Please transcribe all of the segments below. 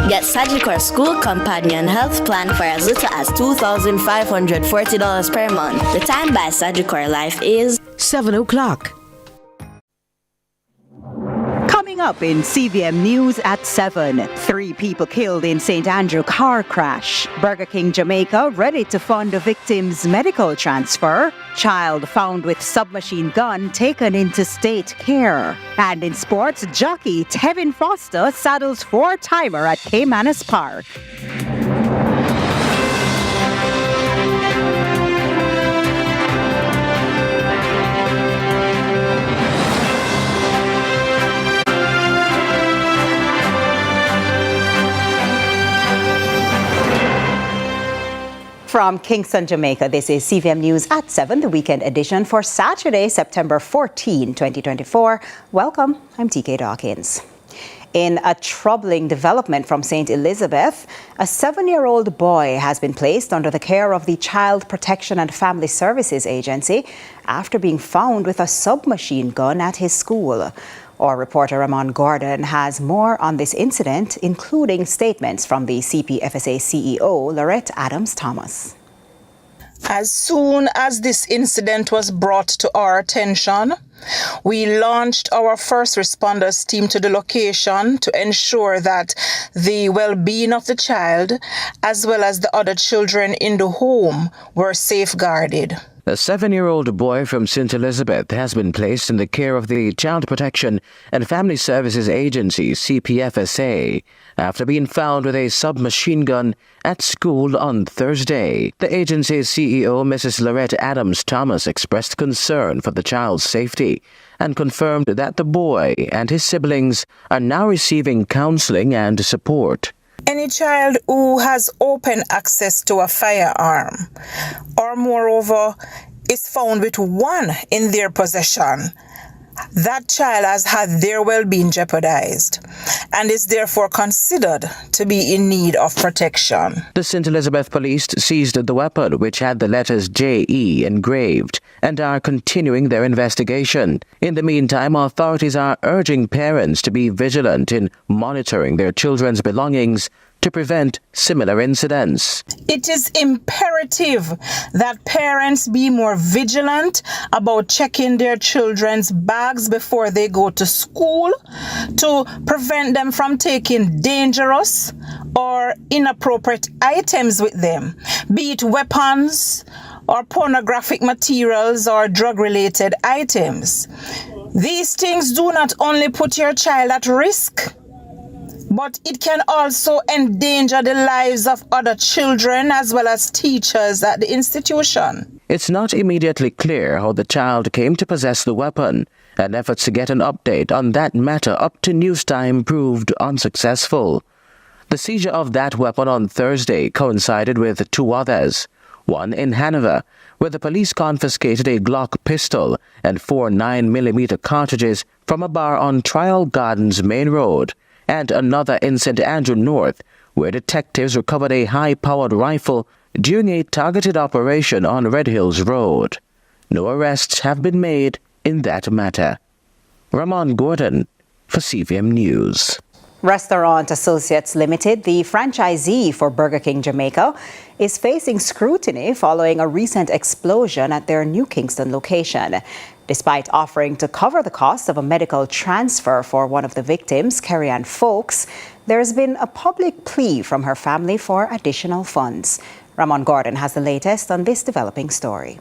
Get Sagicor School Companion Health Plan for as little as $2,540 per month. The time by Sagicor Life is 7 o'clock. Coming up in CVM News at 7, 3 people killed in St. Andrew car crash. Burger King Jamaica ready to fund the victim's medical transfer. Child found with submachine gun taken into state care. And in sports, jockey Tevin Foster saddles 4-timer at Caymanas Park. From Kingston, Jamaica, this is CVM News at 7, the weekend edition for Saturday, September 14, 2024. Welcome, I'm TK Dawkins. In a troubling development from St. Elizabeth, a 7-year-old boy has been placed under the care of the Child Protection and Family Services Agency after being found with a submachine gun at his school. Our reporter Ramon Gordon has more on this incident, including statements from the CPFSA CEO, Lorette Adams-Thomas. As soon as this incident was brought to our attention, we launched our first responders team to the location to ensure that the well-being of the child, as well as the other children in the home, were safeguarded. A 7-year-old boy from St. Elizabeth has been placed in the care of the Child Protection and Family Services Agency, CPFSA, after being found with a submachine gun at school on Thursday. The agency's CEO, Mrs. Lorette Adams-Thomas, expressed concern for the child's safety and confirmed that the boy and his siblings are now receiving counseling and support. Any child who has open access to a firearm or moreover is found with one in their possession, that child has had their well-being jeopardized and is therefore considered to be in need of protection. The St. Elizabeth Police seized the weapon, which had the letters JE engraved, and are continuing their investigation. In the meantime, authorities are urging parents to be vigilant in monitoring their children's belongings to prevent similar incidents. It is imperative that parents be more vigilant about checking their children's bags before they go to school to prevent them from taking dangerous or inappropriate items with them, be it weapons or pornographic materials or drug-related items. These things do not only put your child at risk, but it can also endanger the lives of other children as well as teachers at the institution. It's not immediately clear how the child came to possess the weapon, and efforts to get an update on that matter up to news time proved unsuccessful. The seizure of that weapon on Thursday coincided with 2 others, one in Hanover, where the police confiscated a Glock pistol and 4 9mm cartridges from a bar on Trial Gardens Main Road, and another in St. Andrew North, where detectives recovered a high-powered rifle during a targeted operation on Red Hills Road. No arrests have been made in that matter. Ramon Gordon for CVM News. Restaurant Associates Limited, the franchisee for Burger King Jamaica, is facing scrutiny following a recent explosion at their New Kingston location. Despite offering to cover the cost of a medical transfer for one of the victims, Carrie-Ann Folks, there has been a public plea from her family for additional funds. Ramon Gordon has the latest on this developing story.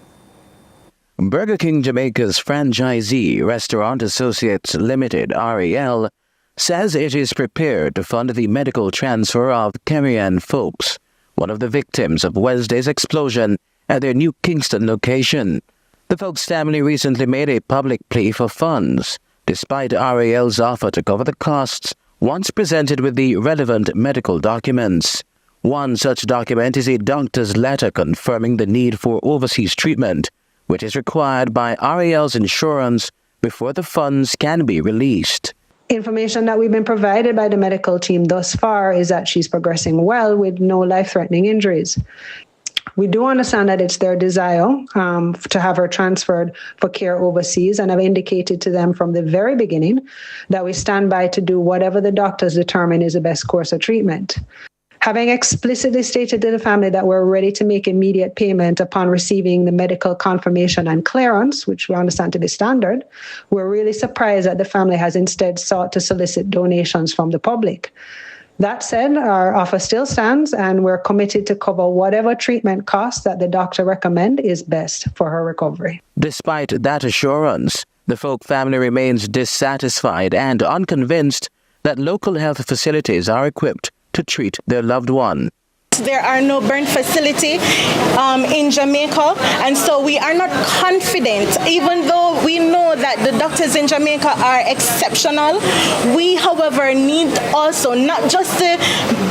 Burger King Jamaica's franchisee, Restaurant Associates Limited, RAL, says it is prepared to fund the medical transfer of Carrie-Ann Folks, one of the victims of Wednesday's explosion at their New Kingston location. The Folks family recently made a public plea for funds, despite RAL's offer to cover the costs once presented with the relevant medical documents. One such document is a doctor's letter confirming the need for overseas treatment, which is required by RAL's insurance before the funds can be released. Information that we've been provided by the medical team thus far is that she's progressing well with no life-threatening injuries. We do understand that it's their desire to have her transferred for care overseas, and I've indicated to them from the very beginning that we stand by to do whatever the doctors determine is the best course of treatment. Having explicitly stated to the family that we're ready to make immediate payment upon receiving the medical confirmation and clearance, which we understand to be standard, we're really surprised that the family has instead sought to solicit donations from the public. That said, our offer still stands, and we're committed to cover whatever treatment costs that the doctor recommend is best for her recovery. Despite that assurance, the Folk family remains dissatisfied and unconvinced that local health facilities are equipped to treat their loved one. There are no burn facility in Jamaica, and so we are not confident, even though we know that the doctors in Jamaica are exceptional. We, however, need also not just the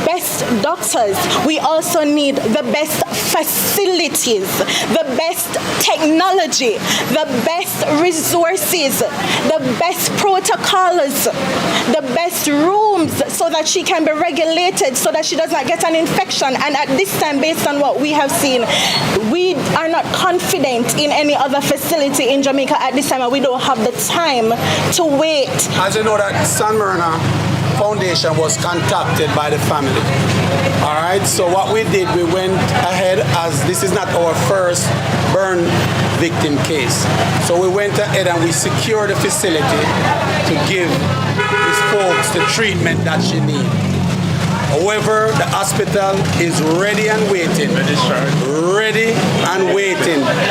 best doctors, we also need the best facilities, the best technology, the best resources, the best protocols, the best rooms, so that she can be regulated, so that she does not get an infection. And at this time, based on what we have seen, we are not confident in any other facility in Jamaica at this time, and we don't have the time to wait. As you know, that San Marina Foundation was contacted by the family. All right, so what we did, we went ahead, as this is not our first burn victim case. So we went ahead and we secured the facility to give these folks the treatment that she needs. However, the hospital is ready and waiting,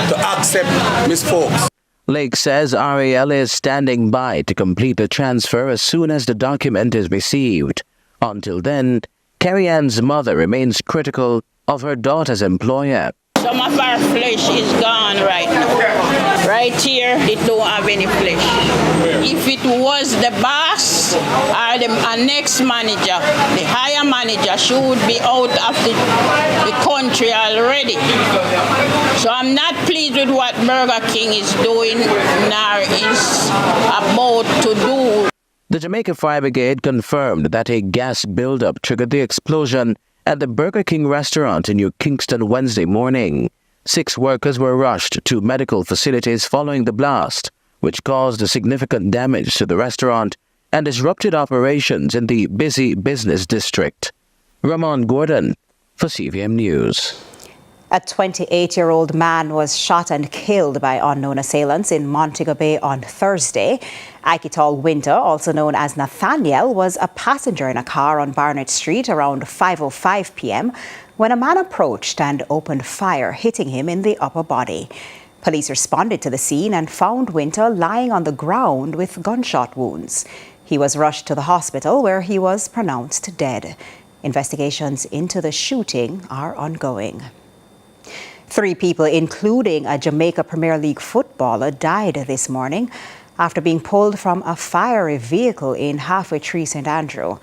to accept Miss Folks. Lake says RAL is standing by to complete the transfer as soon as the document is received. Until then, Carrie Ann's mother remains critical of her daughter's employer. Some of our flesh is gone right now. Right here, it don't have any flesh. If it was the boss or the next manager, the higher manager, she would be out of the country already. So I'm not pleased with what Burger King is doing nor is about to do. The Jamaica Fire Brigade confirmed that a gas buildup triggered the explosion at the Burger King restaurant in New Kingston Wednesday morning. 6 workers were rushed to medical facilities following the blast, which caused significant damage to the restaurant and disrupted operations in the busy business district. Ramon Gordon for CVM News. A 28-year-old man was shot and killed by unknown assailants in Montego Bay on Thursday. Aikitol Winter, also known as Nathaniel, was a passenger in a car on Barnett Street around 5:05 p.m. when a man approached and opened fire, hitting him in the upper body. Police responded to the scene and found Winter lying on the ground with gunshot wounds. He was rushed to the hospital where he was pronounced dead. Investigations into the shooting are ongoing. 3 people, including a Jamaica Premier League footballer, died this morning after being pulled from a fiery vehicle in Halfway Tree, St. Andrew.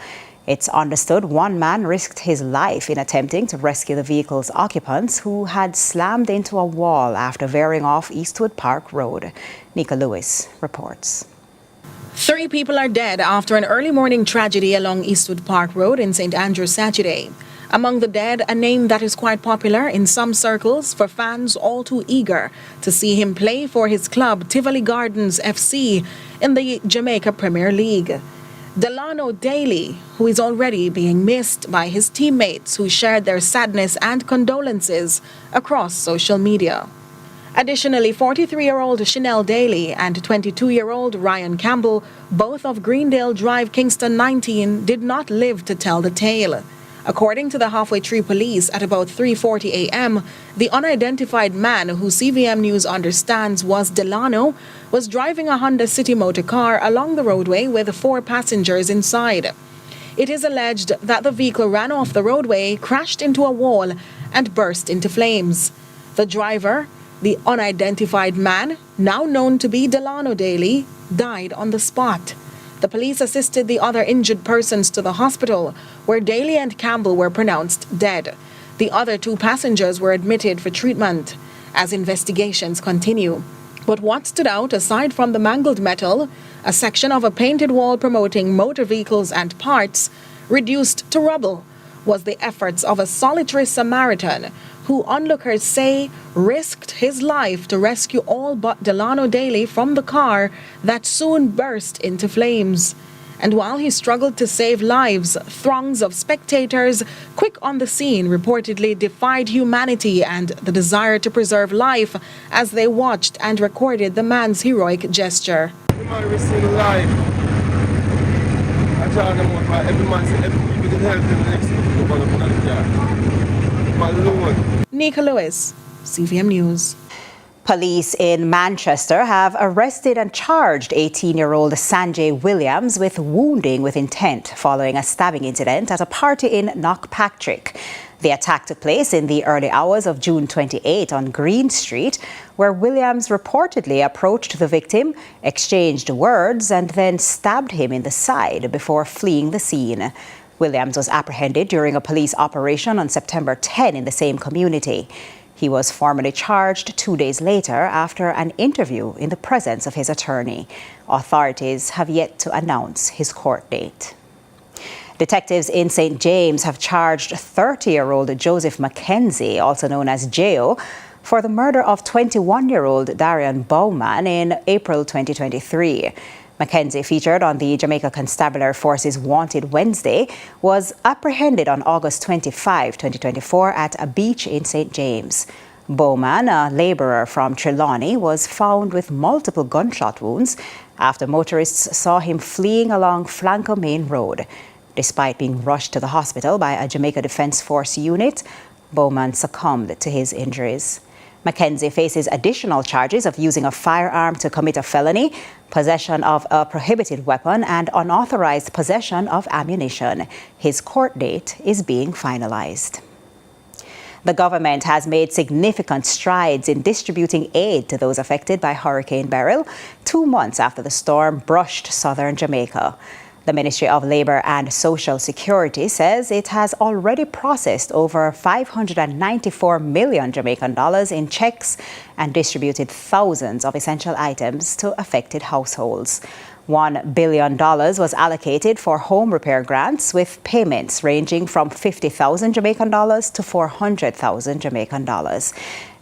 It's understood one man risked his life in attempting to rescue the vehicle's occupants, who had slammed into a wall after veering off Eastwood Park Road. Nika Lewis reports. 3 people are dead after an early morning tragedy along Eastwood Park Road in St. Andrew Saturday. Among the dead, a name that is quite popular in some circles for fans all too eager to see him play for his club Tivoli Gardens FC in the Jamaica Premier League. Delano Daly, who is already being missed by his teammates who shared their sadness and condolences across social media. Additionally, 43-year-old Chanel Daly and 22-year-old Ryan Campbell, both of Greendale Drive, Kingston 19, did not live to tell the tale. According to the Halfway Tree Police, at about 3:40 a.m., the unidentified man, who CVM News understands was Delano, was driving a Honda City motor car along the roadway with 4 passengers inside. It is alleged that the vehicle ran off the roadway, crashed into a wall, and burst into flames. The driver, the unidentified man, now known to be Delano Daly, died on the spot. The police assisted the other injured persons to the hospital, where Daly and Campbell were pronounced dead. The other 2 passengers were admitted for treatment as investigations continue. But what stood out, aside from the mangled metal, a section of a painted wall promoting motor vehicles and parts, reduced to rubble, was the efforts of a solitary Samaritan who onlookers say risked his life to rescue all but Delano Daly from the car that soon burst into flames. And while he struggled to save lives, throngs of spectators quick on the scene reportedly defied humanity and the desire to preserve life as they watched and recorded the man's heroic gesture. The man received life. I charge them out every man, say every people can help him the next week to go up on the car. My Lord. Nika Lewis, CVM News. Police in Manchester have arrested and charged 18-year-old Sanjay Williams with wounding with intent following a stabbing incident at a party in Knockpatrick. The attack took place in the early hours of June 28 on Green Street, where Williams reportedly approached the victim, exchanged words, and then stabbed him in the side before fleeing the scene. Williams was apprehended during a police operation on September 10 in the same community. He was formally charged 2 days later after an interview in the presence of his attorney. Authorities have yet to announce his court date. Detectives in St. James have charged 30-year-old Joseph Mackenzie, also known as J.O., for the murder of 21-year-old Darian Bowman in April 2023. Mackenzie, featured on the Jamaica Constabulary Force's Wanted Wednesday, was apprehended on August 25, 2024 at a beach in St. James. Bowman, a labourer from Trelawney, was found with multiple gunshot wounds after motorists saw him fleeing along Flanco Main Road. Despite being rushed to the hospital by a Jamaica Defence Force unit, Bowman succumbed to his injuries. Mackenzie faces additional charges of using a firearm to commit a felony, possession of a prohibited weapon, and unauthorized possession of ammunition. His court date is being finalized. The government has made significant strides in distributing aid to those affected by Hurricane Beryl 2 months after the storm brushed southern Jamaica. The Ministry of Labour and Social Security says it has already processed over 594 million Jamaican dollars in checks and distributed thousands of essential items to affected households. $1 billion was allocated for home repair grants, with payments ranging from 50,000 Jamaican dollars to 400,000 Jamaican dollars,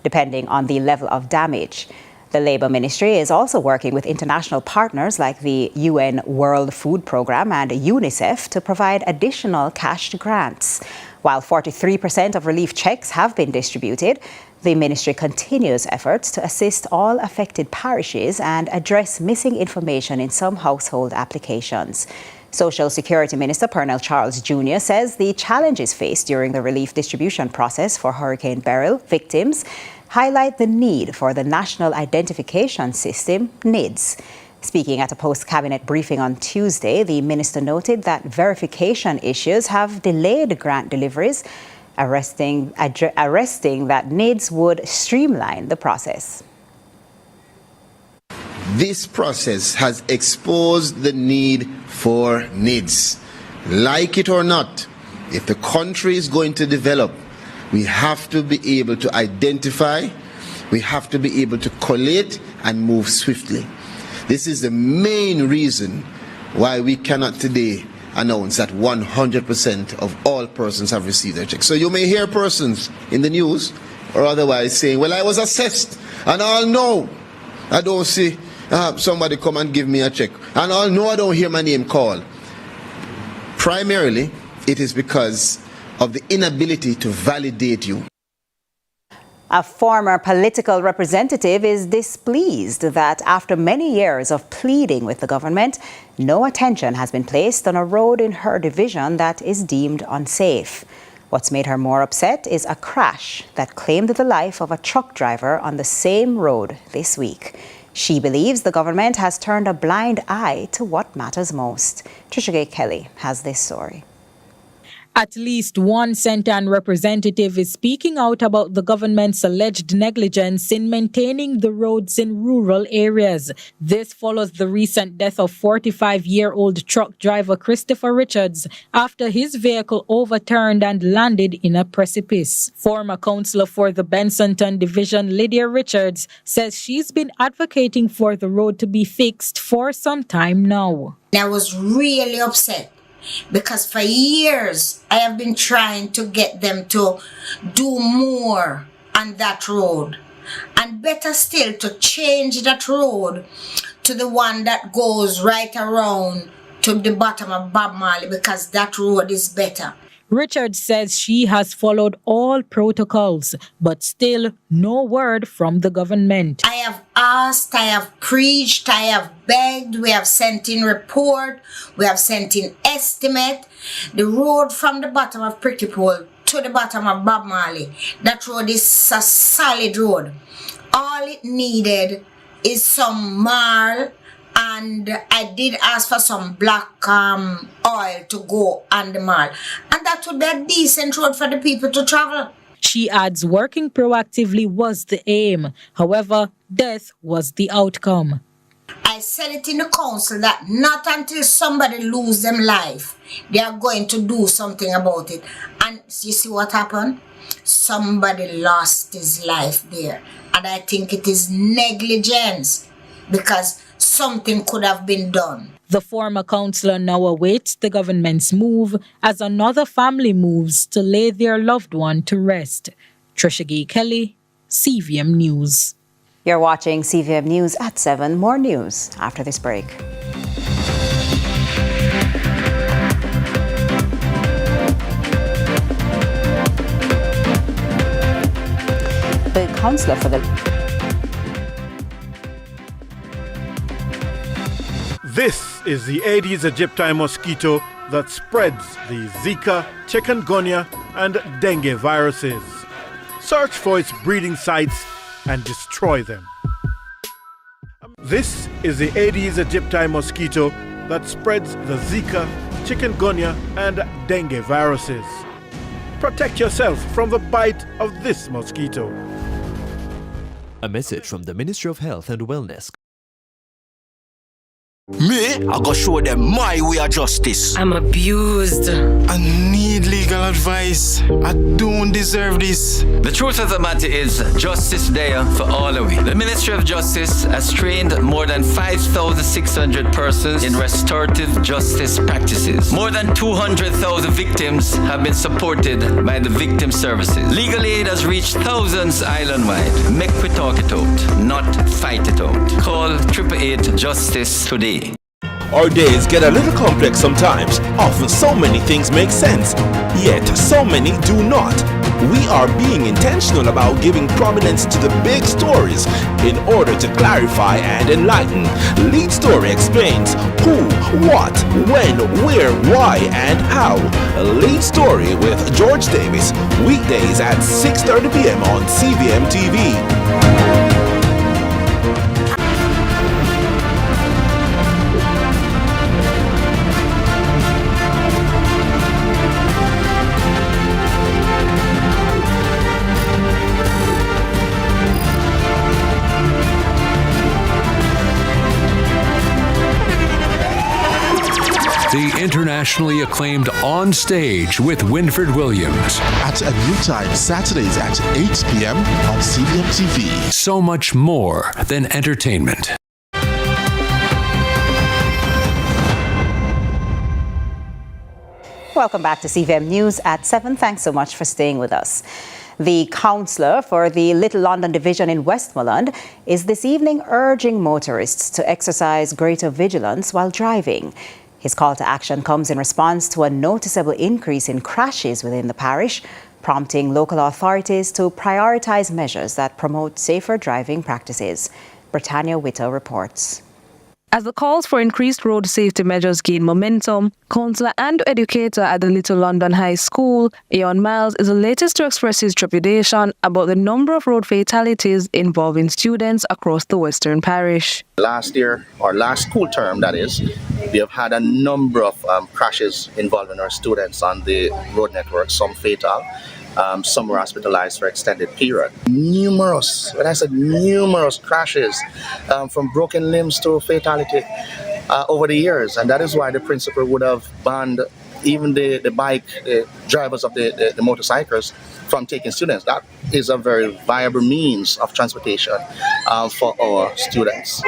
depending on the level of damage. The Labour Ministry is also working with international partners like the UN World Food Programme and UNICEF to provide additional cash grants. While 43% of relief checks have been distributed, the ministry continues efforts to assist all affected parishes and address missing information in some household applications. Social Security Minister Pernell Charles Jr. says the challenges faced during the relief distribution process for Hurricane Beryl victims highlight the need for the National Identification System, NIDS. Speaking at a post-cabinet briefing on Tuesday, the minister noted that verification issues have delayed grant deliveries, arresting that NIDS would streamline the process. This process has exposed the need for NIDS. Like it or not, if the country is going to develop, we have to be able to identify, we have to be able to collate and move swiftly. This is the main reason why we cannot today announce that 100% of all persons have received their checks. So you may hear persons in the news or otherwise saying, well, I was assessed and I'll know I don't see somebody come and give me a check, and I'll know I don't hear my name called. Primarily, it is because of the inability to validate you. A former political representative is displeased that after many years of pleading with the government, no attention has been placed on a road in her division that is deemed unsafe. What's made her more upset is a crash that claimed the life of a truck driver on the same road this week. She believes the government has turned a blind eye to what matters most. Trisha Gay Kelly has this story. At least one Centan representative is speaking out about the government's alleged negligence in maintaining the roads in rural areas. This follows the recent death of 45-year-old truck driver Christopher Richards after his vehicle overturned and landed in a precipice. Former councillor for the Bensonton Division, Lydia Richards, says she's been advocating for the road to be fixed for some time now. I was really upset because for years I have been trying to get them to do more on that road, and better still to change that road to the one that goes right around to the bottom of Bob Marley, because that road is better. Richard says she has followed all protocols, but still no word from the government. I have asked, I have preached, I have begged, we have sent in report, we have sent in estimate. The road from the bottom of Pretty Pole to the bottom of Bob Marley, that road is a solid road. All it needed is some marl, and I did ask for some black oil to go on the marl, and that would be a decent road for the people to travel. She adds working proactively was the aim. However, death was the outcome. I said it in the council that not until somebody lose them life, they are going to do something about it. And you see what happened? Somebody lost his life there. And I think it is negligence, because something could have been done. The former councillor now awaits the government's move as another family moves to lay their loved one to rest. Trisha Gay Kelly, CVM News. You're watching CVM News at 7. More news after this break. The councillor for the... This is the Aedes aegypti mosquito that spreads the Zika, chikungunya, and dengue viruses. Search for its breeding sites and destroy them. This is the Aedes aegypti mosquito that spreads the Zika, chikungunya, and dengue viruses. Protect yourself from the bite of this mosquito. A message from the Ministry of Health and Wellness. Me, I go show them my way of justice. I'm abused. I need legal advice. I don't deserve this. The truth of the matter is, justice there for all of it. The Ministry of Justice has trained more than 5,600 persons in restorative justice practices. More than 200,000 victims have been supported by the victim services. Legal aid has reached thousands island-wide. Make we talk it out, not fight it out. Call 888 Justice today. Our days get a little complex sometimes. Often so many things make sense, yet so many do not. We are being intentional about giving prominence to the big stories in order to clarify and enlighten. Lead Story explains who, what, when, where, why, and how. Lead Story with George Davis, weekdays at 6:30 p.m. on CVM TV. The internationally acclaimed On Stage with Winford Williams. At a new time, Saturdays at 8 p.m. on CVM TV. So much more than entertainment. Welcome back to CVM News at 7. Thanks so much for staying with us. The councillor for the Little London Division in Westmoreland is this evening urging motorists to exercise greater vigilance while driving. His call to action comes in response to a noticeable increase in crashes within the parish, prompting local authorities to prioritise measures that promote safer driving practices. Britannia Whittle reports. As the calls for increased road safety measures gain momentum, counsellor and educator at the Little London High School, Eon Miles, is the latest to express his trepidation about the number of road fatalities involving students across the Western Parish. Last year, or last school term that is, we have had a number of crashes involving our students on the road network, some fatal. Some were hospitalized for extended period. Numerous, when I said numerous crashes, from broken limbs to fatality over the years. And that is why the principal would have banned even the bike drivers of the motorcycles from taking students. That is a very viable means of transportation for our students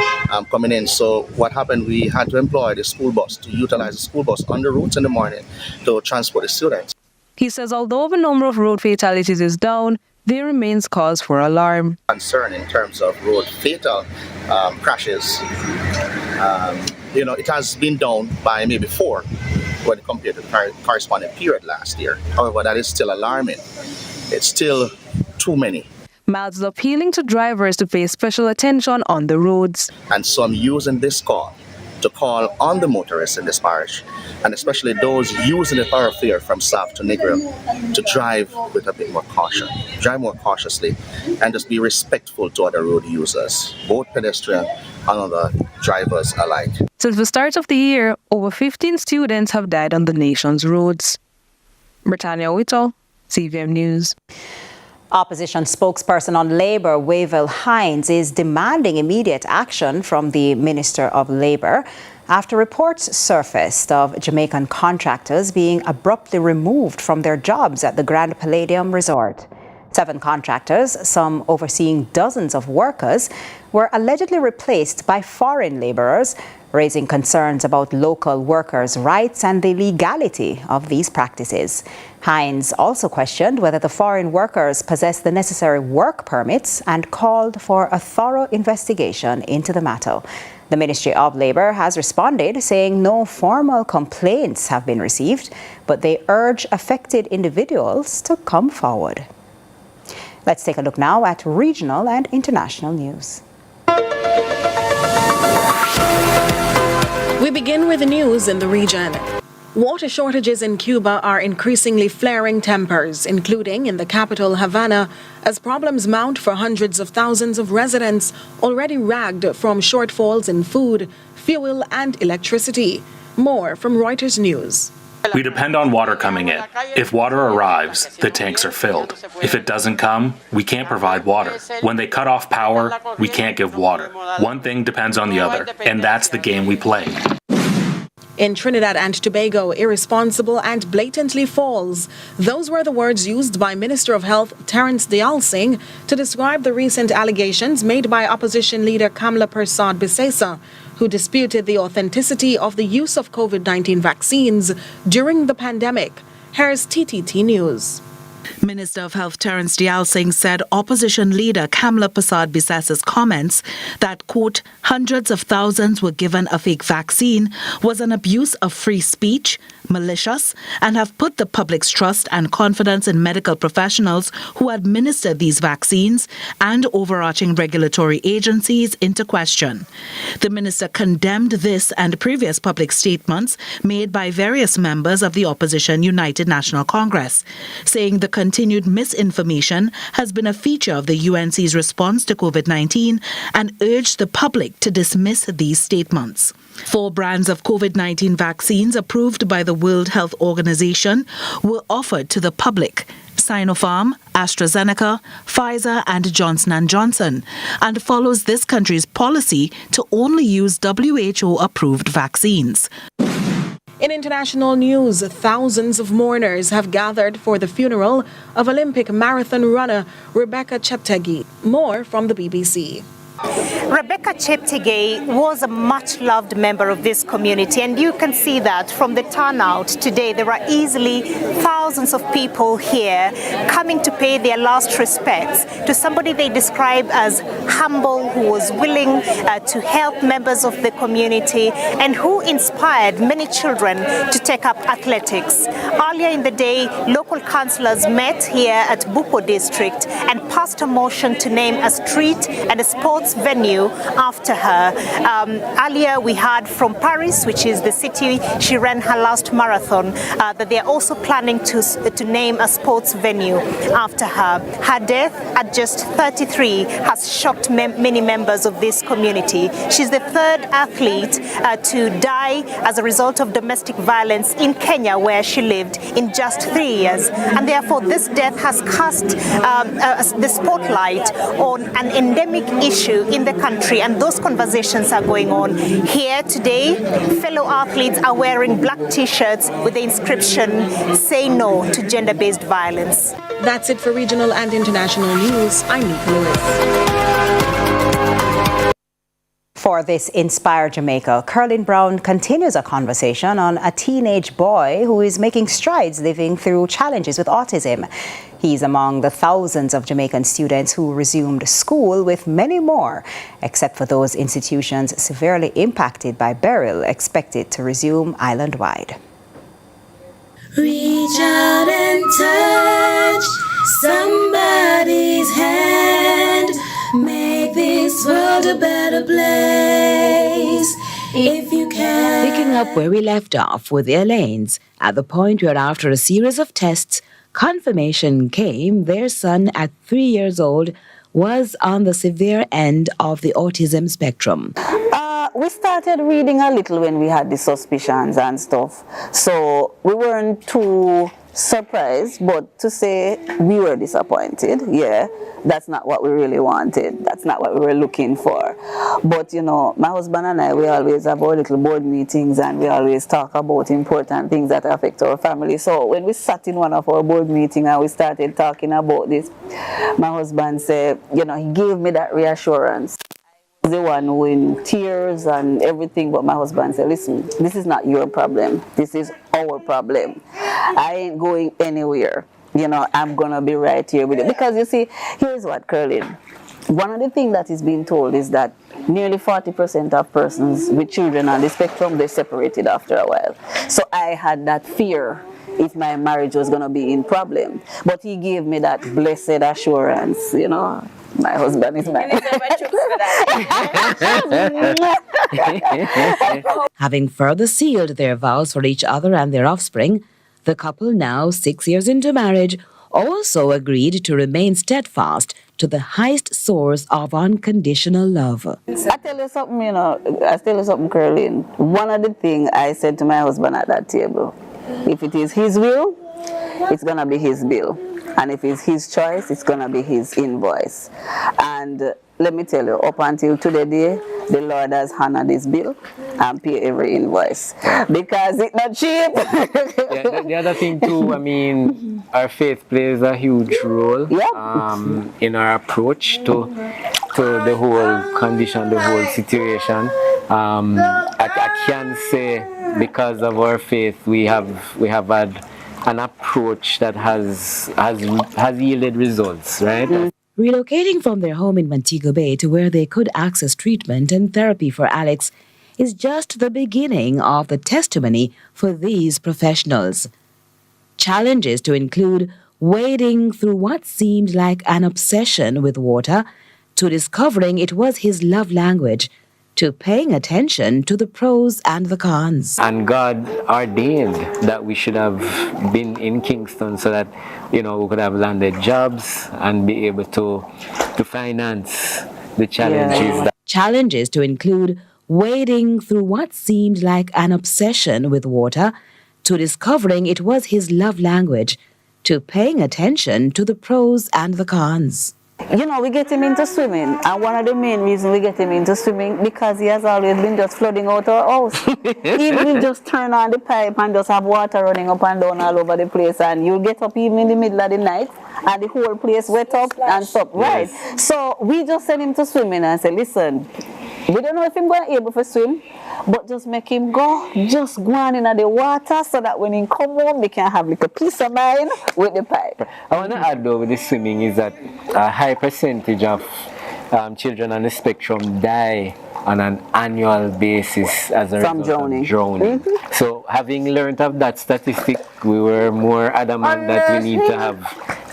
coming in. So what happened, we had to employ the school bus, to utilize the school bus on the routes in the morning to transport the students. He says although the number of road fatalities is down, there remains cause for alarm. Concern in terms of road fatal crashes, it has been down by maybe 4 when compared to the corresponding period last year. However, that is still alarming. It's still too many. Miles is appealing to drivers to pay special attention on the roads. And so I'm using this call to call on the motorists in this parish, and especially those using the thoroughfare from South to Negram, to drive with a bit more caution, drive more cautiously, and just be respectful to other road users, both pedestrian and other drivers alike. Since the start of the year, over 15 students have died on the nation's roads. Britannia Whittle, CVM News. Opposition spokesperson on Labour, Wavell Hines, is demanding immediate action from the Minister of Labour after reports surfaced of Jamaican contractors being abruptly removed from their jobs at the Grand Palladium Resort. 7 contractors, some overseeing dozens of workers, were allegedly replaced by foreign labourers, raising concerns about local workers' rights and the legality of these practices. Hines also questioned whether the foreign workers possessed the necessary work permits and called for a thorough investigation into the matter. The Ministry of Labour has responded, saying no formal complaints have been received, but they urge affected individuals to come forward. Let's take a look now at regional and international news. We begin with the news in the region. Water shortages in Cuba are increasingly flaring tempers, including in the capital, Havana, as problems mount for hundreds of thousands of residents already ragged from shortfalls in food, fuel, and electricity. More from Reuters News. We depend on water coming in. If water arrives, the tanks are filled. If it doesn't come, we can't provide water. When they cut off power, we can't give water. One thing depends on the other, and that's the game we play. In Trinidad and Tobago, irresponsible and blatantly false. Those were the words used by Minister of Health Terence Dialsingh to describe the recent allegations made by opposition leader Kamla Persad-Bissesa, who disputed the authenticity of the use of COVID-19 vaccines during the pandemic. Here's TTT News. Minister of Health Terence Dialsingh said opposition leader Kamla Persad-Bissesa's comments that, quote, hundreds of thousands were given a fake vaccine was an abuse of free speech, malicious, and have put the public's trust and confidence in medical professionals who administer these vaccines and overarching regulatory agencies into question. The minister condemned this and previous public statements made by various members of the opposition United National Congress, saying the continued misinformation has been a feature of the UNC's response to COVID-19 and urged the public to dismiss these statements. 4 brands of COVID-19 vaccines approved by the World Health Organization were offered to the public: Sinopharm, AstraZeneca, Pfizer and Johnson & Johnson, and follows this country's policy to only use WHO-approved vaccines. In international news, thousands of mourners have gathered for the funeral of Olympic marathon runner Rebecca Cheptegei. More from the BBC. Rebecca Cheptegei was a much-loved member of this community, and you can see that from the turnout today. There are easily thousands of people here coming to pay their last respects to somebody they describe as humble, who was willing to help members of the community and who inspired many children to take up athletics. Earlier in the day, local councillors met here at Bupo district and passed a motion to name a street and a sports venue after her. Earlier we heard from Paris, which is the city she ran her last marathon, that they are also planning to name a sports venue after her. Her death at just 33 has shocked many members of this community. She's the 3rd athlete to die as a result of domestic violence in Kenya, where she lived, in just 3 years. And therefore this death has cast the spotlight on an endemic issue issue in the country, and those conversations are going on. Here today, fellow athletes are wearing black t-shirts with the inscription, "Say no to gender-based violence." That's it for regional and international news. I'm Nika Lewis. For this Inspire Jamaica, Curlin Brown continues a conversation on a teenage boy who is making strides living through challenges with autism. He's among the thousands of Jamaican students who resumed school, with many more, except for those institutions severely impacted by Beryl, expected to resume island-wide. Reach out and touch somebody's hand. Make this world a better place if you can. Picking up where we left off with the Alaines, at the point where after a series of tests, confirmation came their son at 3 years old was on the severe end of the autism spectrum. We started reading a little when we had the suspicions and stuff, so we weren't too surprised, but to say we were disappointed, yeah, that's not what we really wanted. That's not what we were looking for. But, you know, my husband and I, we always have our little board meetings and we always talk about important things that affect our family. So when we sat in one of our board meetings and we started talking about this, my husband said, you know, he gave me that reassurance. I was the one who in tears and everything, but my husband said, listen, this is not your problem. This is our problem. I ain't going anywhere. You know, I'm going to be right here with you. Because you see, here's what, Curlin. One of the things that is being told is that nearly 40% of persons with children on the spectrum, they're separated after a while. So I had that fear if my marriage was going to be in problem. But he gave me that blessed assurance, you know. My husband is mine. Having further sealed their vows for each other and their offspring, the couple, now 6 years into marriage, also agreed to remain steadfast to the highest source of unconditional love. I tell you something, you know, Curlin. One of the things I said to my husband at that table, if it is his will, it's going to be his bill. And if it's his choice, it's going to be his invoice. And let me tell you, up until today, the Lord has honored this bill and pay every invoice. Because it's not cheap. Yeah, the other thing too, I mean, our faith plays a huge role in our approach to the whole condition, the whole situation. I can say because of our faith, we have had an approach that has yielded results, right? Relocating from their home in Montego Bay to where they could access treatment and therapy for Alex is just the beginning of the testimony for these professionals. Challenges to include wading through what seemed like an obsession with water, to discovering it was his love language, to paying attention to the pros and the cons. And God ordained that we should have been in Kingston so that, you know, we could have landed jobs and be able to finance the challenges. Challenges to include wading through what seemed like an obsession with water, to discovering it was his love language, to paying attention to the pros and the cons. You know, we get him into swimming, and one of the main reasons we get him into swimming because he has always been just flooding out our house. Even we just turn on the pipe and just have water running up and down all over the place, and you get up even in the middle of the night and the whole place wet up and stuff, right? So we just send him to swimming and say, listen, we don't know if he's going to be able to swim, but just make him go, just go on in the water so that when he come home, we can have like a peace of mind with the pipe. I want to add though with the swimming is that a high percentage of children on the spectrum die on an annual basis as a result of drowning. Mm-hmm. So having learned of that statistic, we were more adamant that we need to have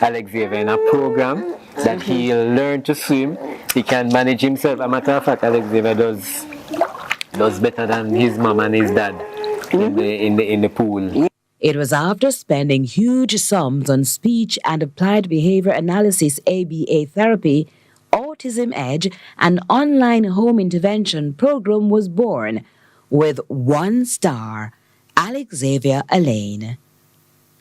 Alex Xavier in a program that he'll learn to swim. He can manage himself. As a matter of fact, Alex Xavier does better than his mom and his dad in the pool. It was after spending huge sums on speech and applied behavior analysis ABA therapy, Autism Edge, an online home intervention program was born with 1 star, Alex Xavier Alain.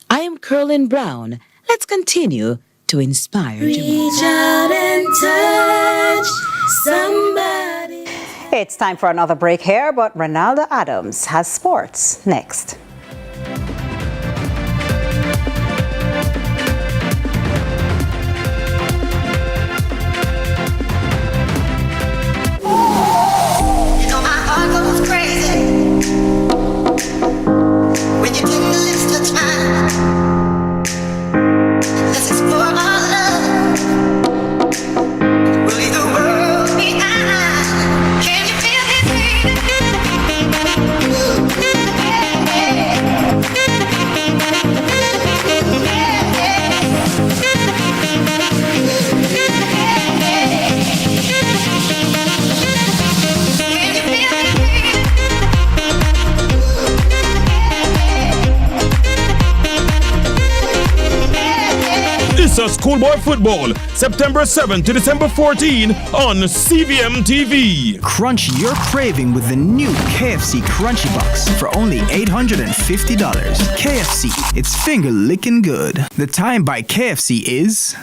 I am Curlin Brown. Let's continue to inspire Jamaica. Reach out and touch Somebody. It's time for another break here, but Ronaldo Adams has sports next. Schoolboy Football, September 7 to December 14 on CVM TV. Crunch your craving with the new KFC Crunchy Box for only $850. KFC, it's finger-licking good. The time by KFC is...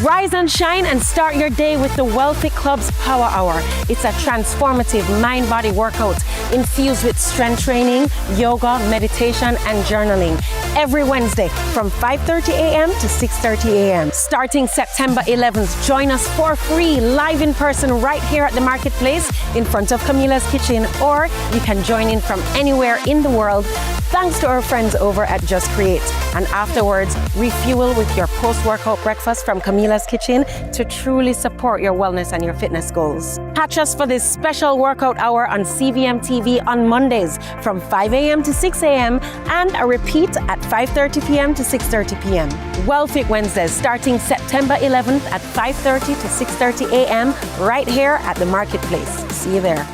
Rise and shine and start your day with the Wealthy Club's Power Hour. It's a transformative mind-body workout infused with strength training, yoga, meditation, and journaling. Every Wednesday from 5:30 a.m. to 6:30 a.m. Starting September 11th, join us for free live in person right here at the marketplace in front of Camila's Kitchen, or you can join in from anywhere in the world thanks to our friends over at Just Create. And afterwards, refuel with your post-workout breakfast from Camila's Kitchen to truly support your wellness and your fitness goals. Catch us for this special workout hour on CVM TV on Mondays from 5 a.m. to 6 a.m. and a repeat at 5:30 p.m. to 6:30 p.m. WellFit Wednesdays starting September 11th at 5:30 to 6:30 a.m. right here at the marketplace. See you there.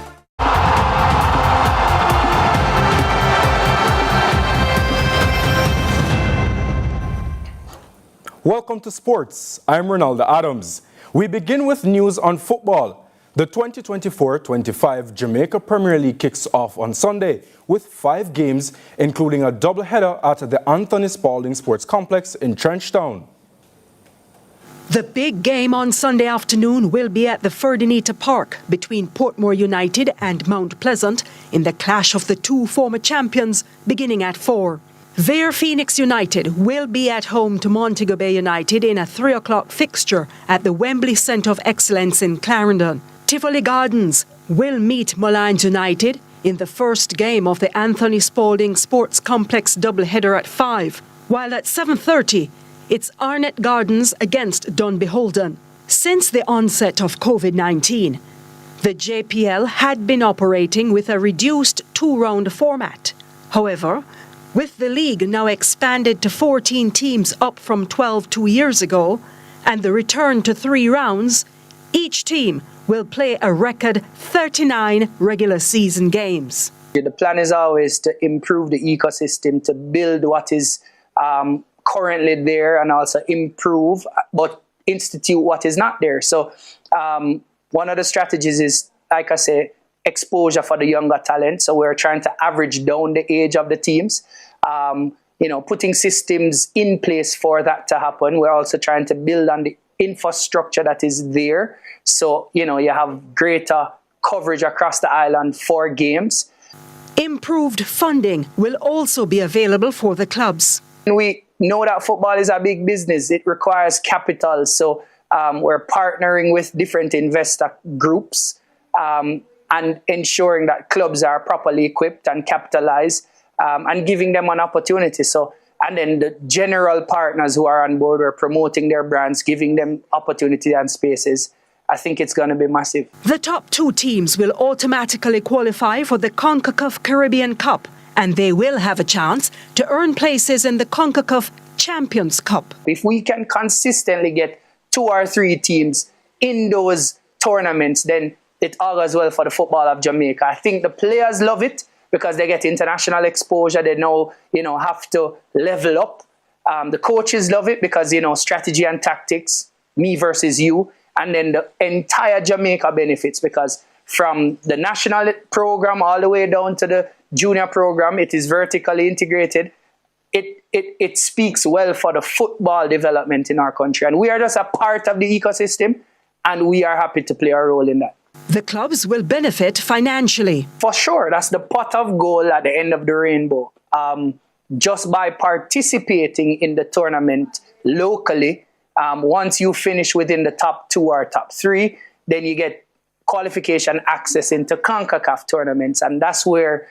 Welcome to Sports. I'm Ronaldo Adams. We begin with news on football. The 2024-25 Jamaica Premier League kicks off on Sunday with 5 games, including a doubleheader at the Anthony Spalding Sports Complex in Trenchtown. The big game on Sunday afternoon will be at the Ferdinita Park between Portmore United and Mount Pleasant in the clash of the two former champions beginning at 4. There, Phoenix United will be at home to Montego Bay United in a 3 o'clock fixture at the Wembley Centre of Excellence in Clarendon. Tivoli Gardens will meet Mullines United in the first game of the Anthony Spalding Sports Complex doubleheader at 5, while at 7:30 it's Arnett Gardens against Dunbeholden. Since the onset of COVID-19, the JPL had been operating with a reduced 2-round format. However, with the league now expanded to 14 teams up from 12 2 years ago, and the return to 3 rounds, each team will play a record 39 regular season games. The plan is always to improve the ecosystem, to build what is currently there and also improve, but institute what is not there. So one of the strategies is, like I say, exposure for the younger talent. So we're trying to average down the age of the teams, putting systems in place for that to happen. We're also trying to build on the infrastructure that is there. So, you have greater coverage across the island for games. Improved funding will also be available for the clubs. We know that football is a big business. It requires capital. So we're partnering with different investor groups and ensuring that clubs are properly equipped and capitalized and giving them an opportunity. So, and then the general partners who are on board, we're promoting their brands, giving them opportunity and spaces. I think it's going to be massive. The top 2 teams will automatically qualify for the CONCACAF Caribbean Cup, and they will have a chance to earn places in the CONCACAF Champions Cup. If we can consistently get 2 or 3 teams in those tournaments, then it augurs well for the football of Jamaica. I think the players love it because they get international exposure. They know, have to level up. The coaches love it because, strategy and tactics, me versus you. And then the entire Jamaica benefits because from the national program all the way down to the junior program, it is vertically integrated. It speaks well for the football development in our country. And we are just a part of the ecosystem. and we are happy to play a role in that. The clubs will benefit financially. For sure, that's the pot of gold at the end of the rainbow. Just by participating in the tournament locally, once you finish within the top 2 or top 3, then you get qualification access into CONCACAF tournaments, and that's where